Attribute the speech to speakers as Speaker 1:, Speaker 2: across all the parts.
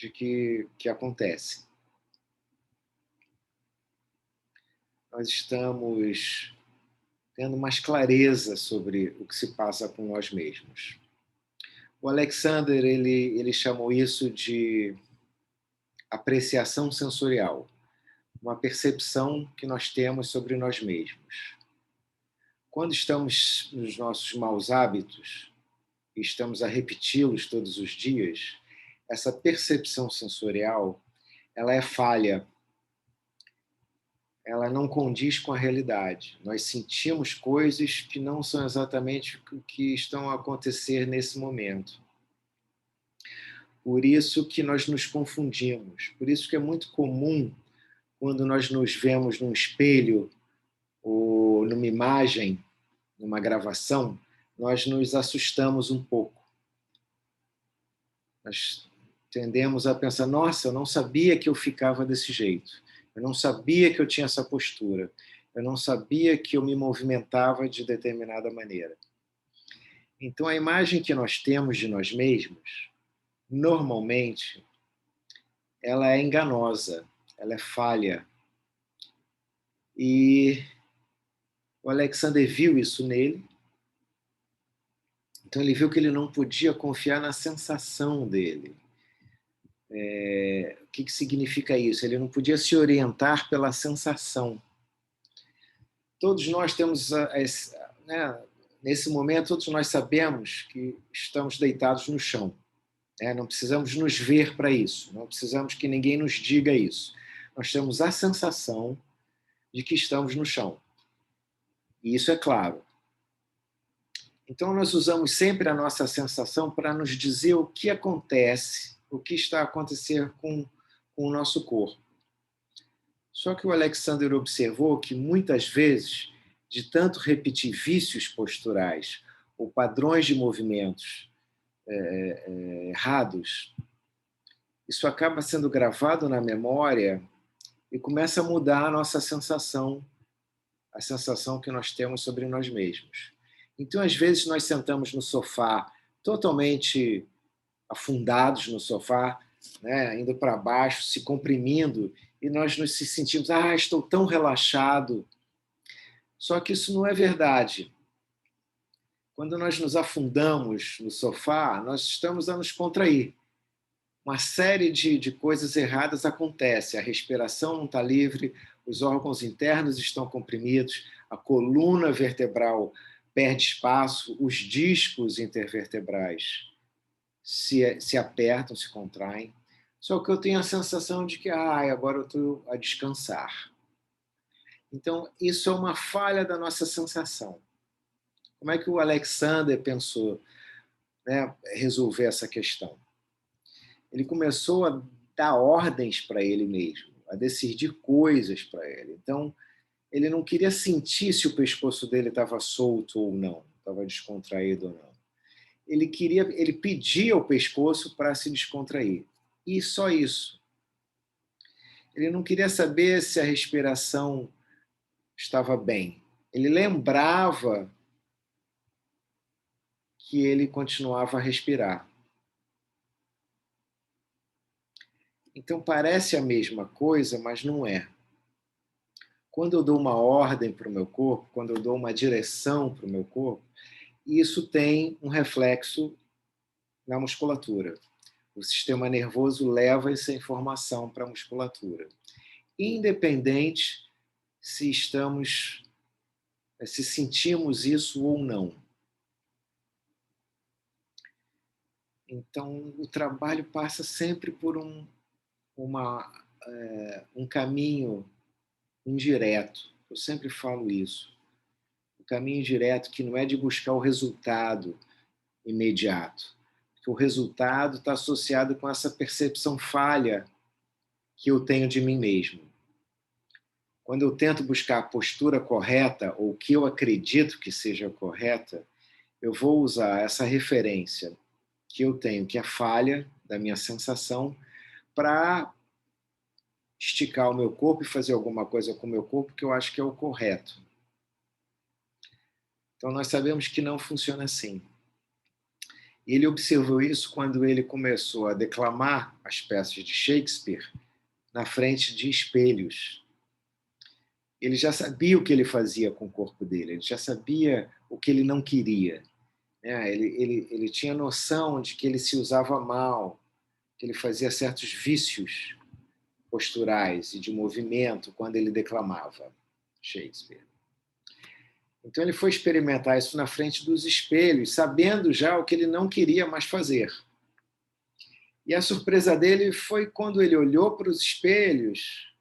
Speaker 1: de que acontece. Nós estamos tendo mais clareza sobre o que se passa com nós mesmos. O Alexander, ele chamou isso de apreciação sensorial, uma percepção que nós temos sobre nós mesmos. Quando estamos nos nossos maus hábitos, e estamos a repeti-los todos os dias, essa percepção sensorial, ela é falha, ela não condiz com a realidade. Nós sentimos coisas que não são exatamente o que estão a acontecer nesse momento. Por isso que nós nos confundimos. Por isso que é muito comum, quando nós nos vemos num espelho ou numa imagem, numa gravação, nós nos assustamos um pouco. Nós tendemos a pensar, nossa, eu não sabia que eu ficava desse jeito. Eu não sabia que eu tinha essa postura. Eu não sabia que eu me movimentava de determinada maneira. Então, a imagem que nós temos de nós mesmos, normalmente, ela é enganosa, ela é falha. E o Alexander viu isso nele. Então, ele viu que ele não podia confiar na sensação dele. O que significa isso? Ele não podia se orientar pela sensação. Todos nós temos, né, nesse momento, todos nós sabemos que estamos deitados no chão. Né? Não precisamos nos ver para isso, não precisamos que ninguém nos diga isso. Nós temos a sensação de que estamos no chão. E isso é claro. Então, nós usamos sempre a nossa sensação para nos dizer o que acontece, o que está a acontecer com o nosso corpo. Só que o Alexander observou que, muitas vezes, de tanto repetir vícios posturais ou padrões de movimentos errados, isso acaba sendo gravado na memória e começa a mudar a nossa sensação, a sensação que nós temos sobre nós mesmos. Então, às vezes, nós sentamos no sofá totalmente afundados no sofá, né, indo para baixo, se comprimindo, e nós nos sentimos, estou tão relaxado. Só que isso não é verdade. Quando nós nos afundamos no sofá, nós estamos a nos contrair. Uma série de coisas erradas acontece. A respiração não está livre, os órgãos internos estão comprimidos, a coluna vertebral perde espaço, os discos intervertebrais se apertam, se contraem. Só que eu tenho a sensação de que agora eu estou a descansar. Então, isso é uma falha da nossa sensação. Como é que o Alexander pensou, né, resolver essa questão? Ele começou a dar ordens para ele mesmo, a decidir coisas para ele. Então, ele não queria sentir se o pescoço dele estava solto ou não, estava descontraído ou não. Ele pedia ao pescoço para se descontrair. E só isso. Ele não queria saber se a respiração estava bem. Ele lembrava que ele continuava a respirar. Então parece a mesma coisa, mas não é. Quando eu dou uma ordem para o meu corpo, quando eu dou uma direção para o meu corpo, isso tem um reflexo na musculatura. O sistema nervoso leva essa informação para a musculatura, independente se sentimos isso ou não. Então, o trabalho passa sempre por um caminho indireto. Eu sempre falo isso. O caminho direto que não é de buscar o resultado imediato. Porque o resultado está associado com essa percepção falha que eu tenho de mim mesmo. Quando eu tento buscar a postura correta, ou o que eu acredito que seja correta, eu vou usar essa referência que eu tenho, que é falha da minha sensação, para esticar o meu corpo e fazer alguma coisa com o meu corpo que eu acho que é o correto. Então, nós sabemos que não funciona assim. E ele observou isso quando ele começou a declamar as peças de Shakespeare na frente de espelhos. Ele já sabia o que ele fazia com o corpo dele, ele já sabia o que ele não queria. Né? Ele tinha noção de que ele se usava mal, que ele fazia certos vícios posturais e de movimento quando ele declamava Shakespeare. Então ele foi experimentar isso na frente dos espelhos, sabendo já o que ele não queria mais fazer. E a surpresa dele foi quando ele olhou para os espelhos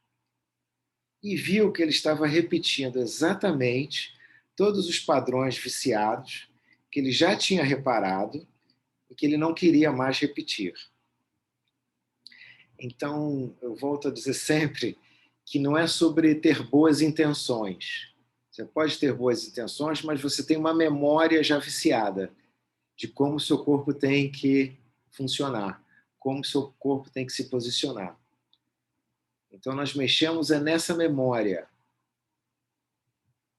Speaker 1: e viu que ele estava repetindo exatamente todos os padrões viciados que ele já tinha reparado e que ele não queria mais repetir. Então, eu volto a dizer sempre que não é sobre ter boas intenções. Você pode ter boas intenções, mas você tem uma memória já viciada de como o seu corpo tem que funcionar, como o seu corpo tem que se posicionar. Então, nós mexemos nessa memória